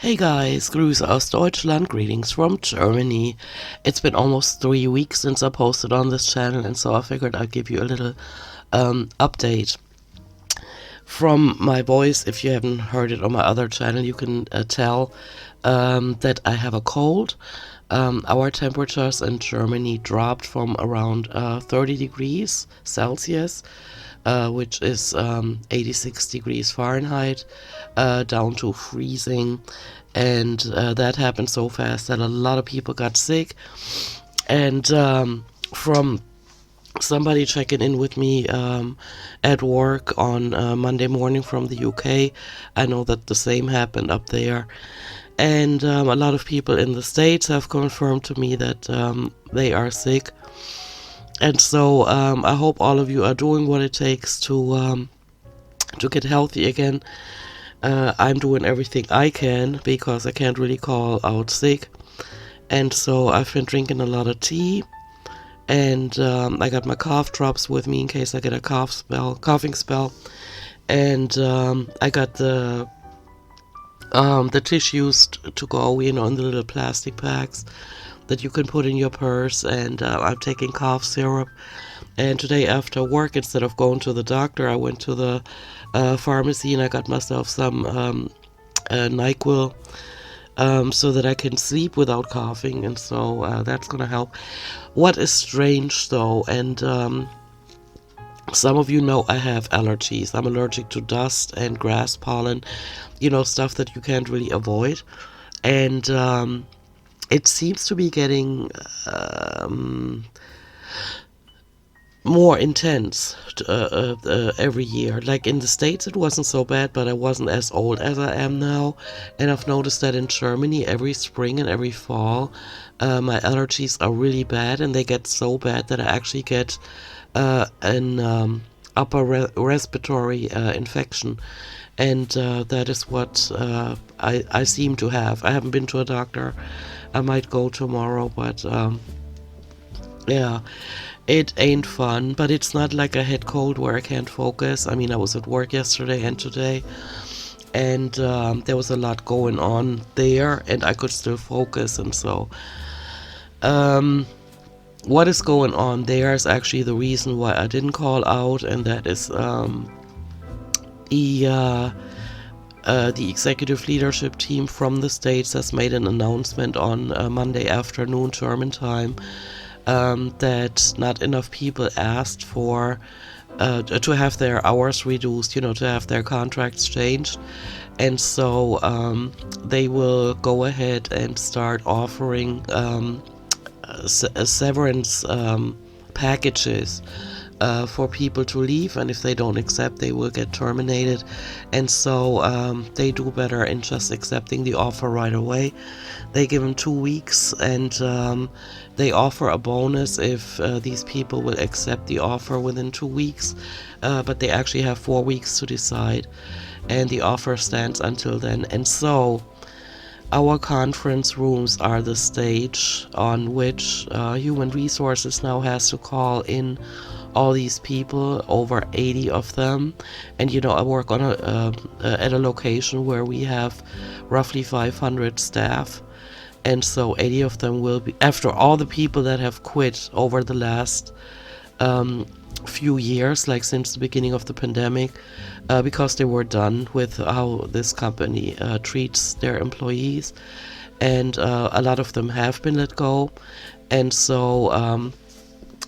Hey guys, Grüße aus Deutschland, greetings from Germany. It's been almost 3 weeks since I posted on this channel, and so I figured I'd give you a little update from my voice. If you haven't heard it on my other channel, you can tell that I have a cold. Our temperatures in Germany dropped from around 30 degrees Celsius, which is 86 degrees Fahrenheit, down to freezing. And that happened so fast that a lot of people got sick. And from somebody checking in with me at work on Monday morning from the UK, I know that the same happened up there. And a lot of people in the States have confirmed to me that they are sick. And so I hope all of you are doing what it takes to get healthy again. I'm doing everything I can because I can't really call out sick. And so I've been drinking a lot of tea. And I got my cough drops with me in case I get a coughing spell. And I got the tissues to go, in the little plastic packs that you can put in your purse. And I'm taking cough syrup. And today after work, instead of going to the doctor, I went to the pharmacy and I got myself some NyQuil so that I can sleep without coughing. And so that's going to help. What is strange though, and some of you know I have allergies. I'm allergic to dust and grass pollen, stuff that you can't really avoid. And it seems to be getting more intense every year. Like in the States, it wasn't so bad, but I wasn't as old as I am now. And I've noticed that in Germany, every spring and every fall, my allergies are really bad, and they get so bad that I actually get an upper respiratory infection. And that is what I seem to have. I haven't been to a doctor. I might go tomorrow, but yeah, it ain't fun. But it's not like a head cold where I can't focus. I mean, I was at work yesterday and today, and there was a lot going on there, and I could still focus. And so what is going on there is actually the reason why I didn't call out, and that is the executive leadership team from the States has made an announcement on Monday afternoon German time that not enough people asked for to have their hours reduced, to have their contracts changed. And so they will go ahead and start offering severance packages for people to leave, and if they don't accept, they will get terminated. And so they do better in just accepting the offer right away. They give them 2 weeks, and they offer a bonus if these people will accept the offer within 2 weeks, but they actually have 4 weeks to decide, and the offer stands until then. And so our conference rooms are the stage on which Human Resources now has to call in all these people, over 80 of them. And I work on at a location where we have roughly 500 staff, and so 80 of them will be, after all the people that have quit over the last few years, like since the beginning of the pandemic, because they were done with how this company treats their employees, and a lot of them have been let go. And so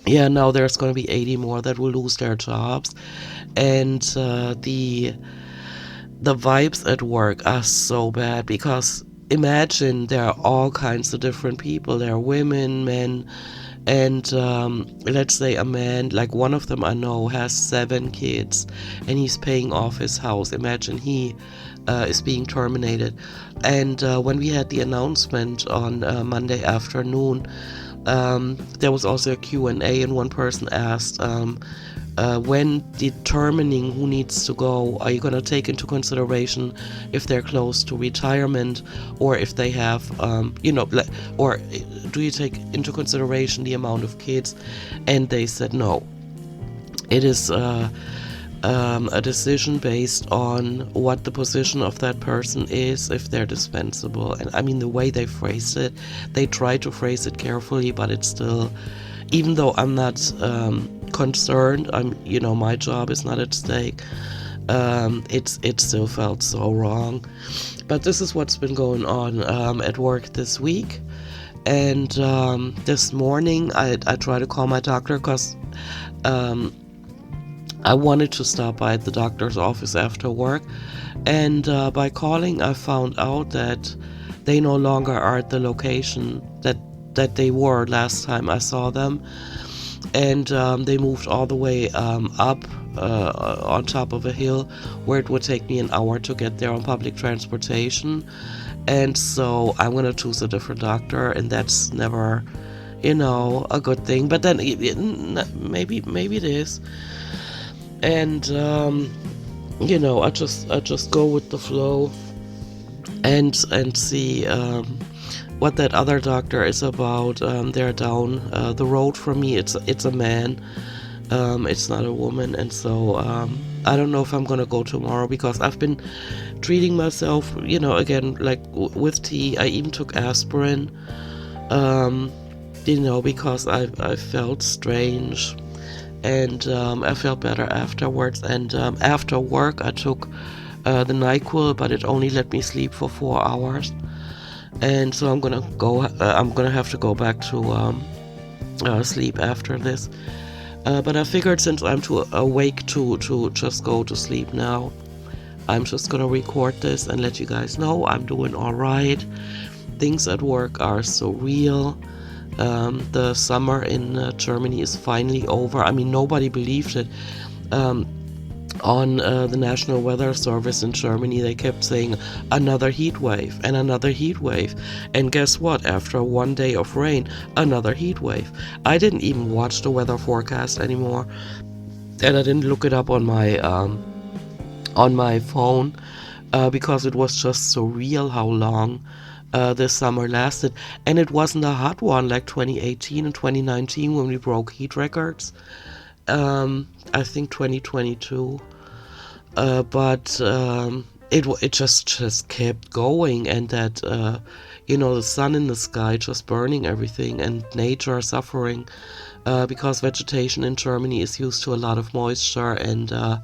now there's going to be 80 more that will lose their jobs. And the vibes at work are so bad, because imagine there are all kinds of different people. There are women, men, and let's say a man, like one of them I know has 7 kids, and he's paying off his house. Imagine he is being terminated. And when we had the announcement on Monday afternoon, there was also a Q&A, and one person asked, when determining who needs to go, are you going to take into consideration if they're close to retirement, or if they have, or do you take into consideration the amount of kids? And they said no. It is a decision based on what the position of that person is, if they're dispensable. And I mean, the way they phrased it, they try to phrase it carefully, but it's still, even though I'm not concerned, my job is not at stake. It still felt so wrong. But this is what's been going on at work this week. And this morning, I tried to call my doctor because I wanted to stop by the doctor's office after work. And by calling, I found out that they no longer are at the location that they were last time I saw them. And they moved all the way up on top of a hill where it would take me an hour to get there on public transportation. And so I'm going to choose a different doctor, and that's never, a good thing. But then maybe it is. And I just go with the flow and see what that other doctor is about. They're down the road from me. It's a man. It's not a woman. And so I don't know if I'm gonna go tomorrow, because I've been treating myself, again, like with tea. I even took aspirin, because I felt strange. And I felt better afterwards. And after work, I took the NyQuil, but it only let me sleep for 4 hours. And so I'm gonna have to go back to sleep after this. But I figured, since I'm too awake to just go to sleep now, I'm just gonna record this and let you guys know I'm doing all right. Things at work are so real. The summer in Germany is finally over. I mean, nobody believed it. On the National Weather Service in Germany, they kept saying another heat wave and another heat wave. And guess what? After one day of rain, another heat wave. I didn't even watch the weather forecast anymore, and I didn't look it up on my phone because it was just so real how long this summer lasted. And it wasn't a hot one like 2018 and 2019 when we broke heat records. I think 2022, but it just kept going, and that the sun in the sky just burning everything, and nature suffering because vegetation in Germany is used to a lot of moisture. And I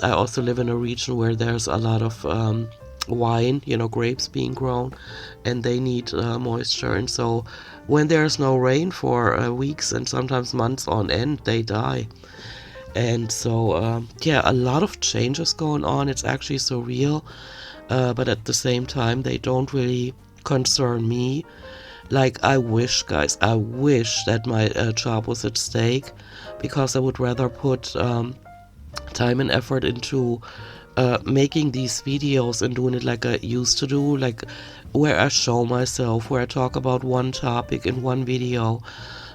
also live in a region where there's a lot of wine, grapes being grown, and they need moisture. And so when there's no rain for weeks and sometimes months on end, they die. And so a lot of changes going on. It's actually so real, but at the same time, they don't really concern me. Like, I wish that my job was at stake, because I would rather put time and effort into making these videos and doing it like I used to do, like where I show myself, where I talk about one topic in one video.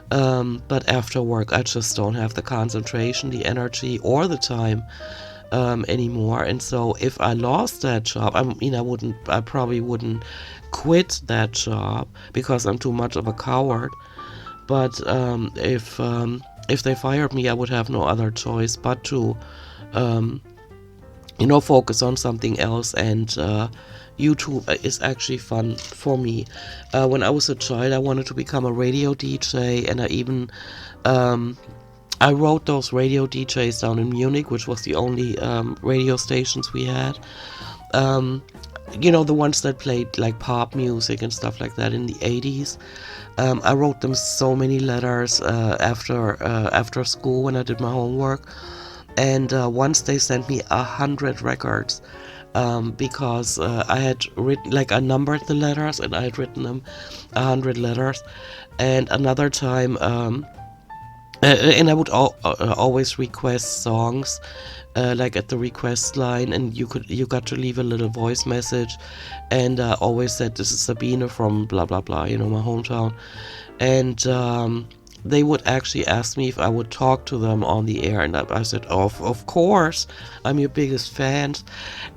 But after work, I just don't have the concentration, the energy, or the time anymore. And so if I lost that job, I probably wouldn't quit that job, because I'm too much of a coward. But if they fired me, I would have no other choice but to focus on something else. And YouTube is actually fun for me. When I was a child, I wanted to become a radio DJ, and I even I wrote those radio DJs down in Munich, which was the only radio stations we had. The ones that played like pop music and stuff like that in the 80s. I wrote them so many letters after school when I did my homework. And once they sent me 100 records, because I had written, like, I numbered the letters, and I had written them 100 letters. And another time, and I would always request songs, like at the request line, and you got to leave a little voice message, and always said, "This is Sabine from blah blah blah," my hometown. And they would actually ask me if I would talk to them on the air, and I said, of course, I'm your biggest fan.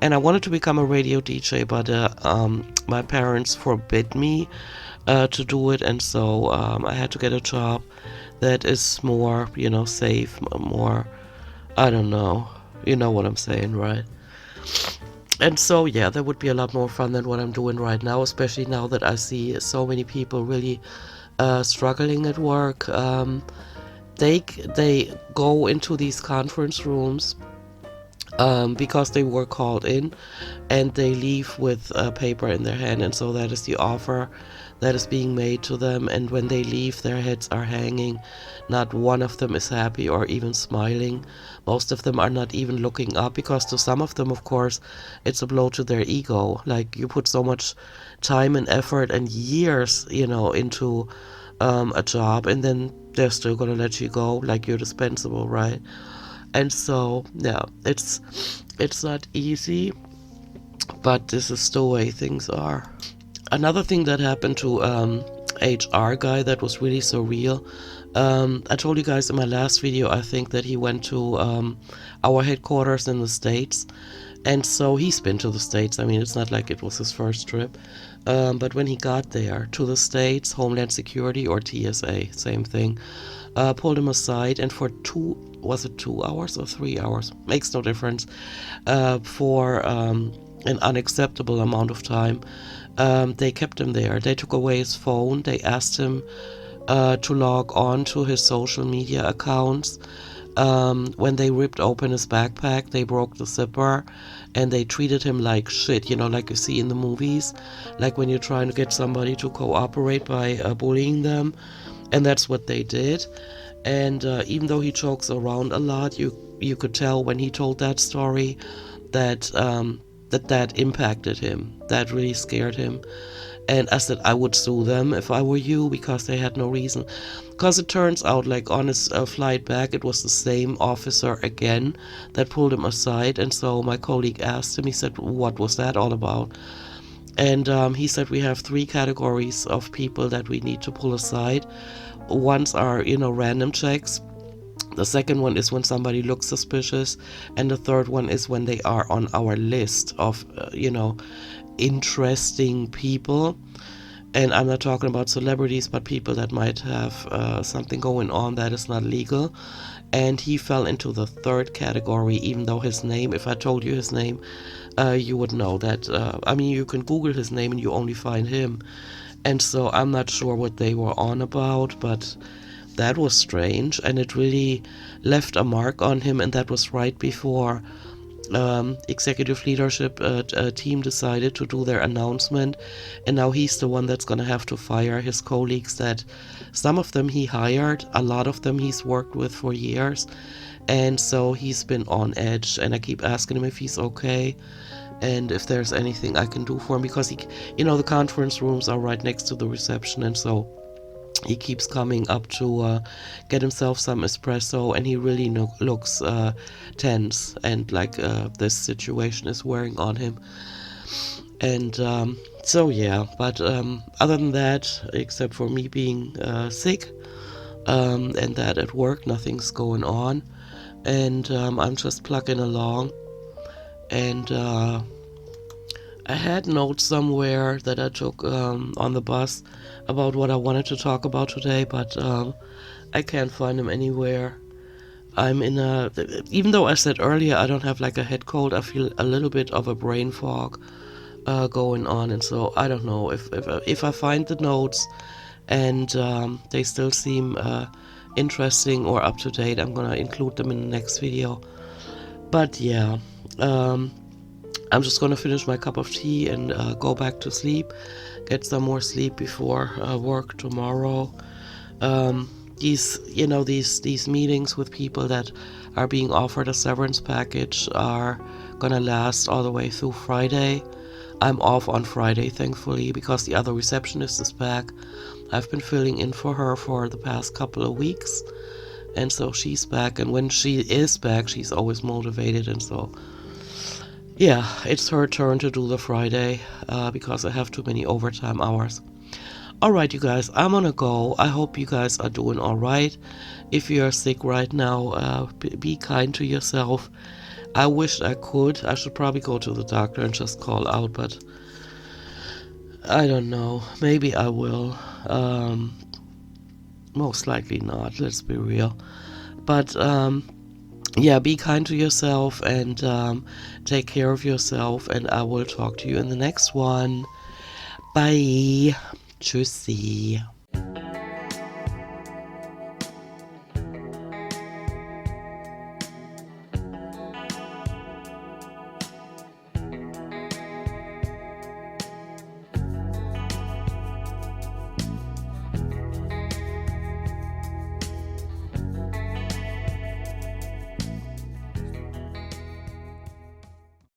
And I wanted to become a radio DJ, but my parents forbid me to do it, and so I had to get a job that is more, safe, more I don't know. You know what I'm saying, right? And so, yeah, that would be a lot more fun than what I'm doing right now, especially now that I see so many people really struggling at work. They go into these conference rooms because they were called in, and they leave with a paper in their hand, and so that is the offer that is being made to them. And when they leave, their heads are hanging. Not one of them is happy or even smiling. Most of them are not even looking up, because to some of them, of course, it's a blow to their ego. Like, you put so much time and effort and years, into a job, and then they're still gonna let you go like you're dispensable, right? And so, yeah, it's not easy, but this is the way things are. Another thing that happened to HR guy that was really surreal. I told you guys in my last video, I think, that he went to our headquarters in the States. And so he's been to the States. I mean, it's not like it was his first trip. But when he got there to the States, Homeland Security or TSA, same thing, pulled him aside, and for was it 2 hours or 3 hours? Makes no difference. For an unacceptable amount of time, they kept him there. They took away his phone. They asked him to log on to his social media accounts. When they ripped open his backpack, they broke the zipper, and they treated him like shit, like you see in the movies, like when you're trying to get somebody to cooperate by bullying them. And that's what they did. And even though he jokes around a lot, you could tell when he told that story that that impacted him. That really scared him. And I said I would sue them if I were you, because they had no reason. Because it turns out, like, on his flight back, it was the same officer again that pulled him aside. And so my colleague asked him, he said, what was that all about? And he said, we have 3 categories of people that we need to pull aside. Ones are, random checks. The second one is when somebody looks suspicious. And the third one is when they are on our list of, interesting people. And I'm not talking about celebrities, but people that might have something going on that is not legal. And he fell into the third category, even though his name, if I told you his name, you would know that. I mean, you can Google his name and you only find him. And so I'm not sure what they were on about, but that was strange. And it really left a mark on him. And that was right before executive leadership team decided to do their announcement, and now he's the one that's going to have to fire his colleagues that some of them he hired, a lot of them he's worked with for years. And so he's been on edge, and I keep asking him if he's okay and if there's anything I can do for him, because the conference rooms are right next to the reception, and so he keeps coming up to get himself some espresso, and he really looks tense, and like this situation is wearing on him. And so, yeah, but other than that, except for me being sick, and that at work nothing's going on, and I'm just plugging along. And I had notes somewhere that I took on the bus about what I wanted to talk about today, but I can't find them anywhere. I'm in even though I said earlier I don't have like a head cold, I feel a little bit of a brain fog going on, and so I don't know if I find the notes and they still seem interesting or up to date, I'm gonna include them in the next video. But yeah, I'm just gonna finish my cup of tea and go back to sleep, get some more sleep before work tomorrow. These meetings with people that are being offered a severance package are gonna last all the way through Friday. I'm off on Friday, thankfully, because the other receptionist is back. I've been filling in for her for the past couple of weeks, and so she's back, and when she is back, she's always motivated, and so yeah, it's her turn to do the Friday because I have too many overtime hours. Alright, you guys, I'm gonna go. I hope you guys are doing alright. If you're sick right now, be kind to yourself. I wish I could. I should probably go to the doctor and just call out, but I don't know. Maybe I will. Most likely not, let's be real. But yeah, be kind to yourself and take care of yourself. And I will talk to you in the next one. Bye. Tschüssi.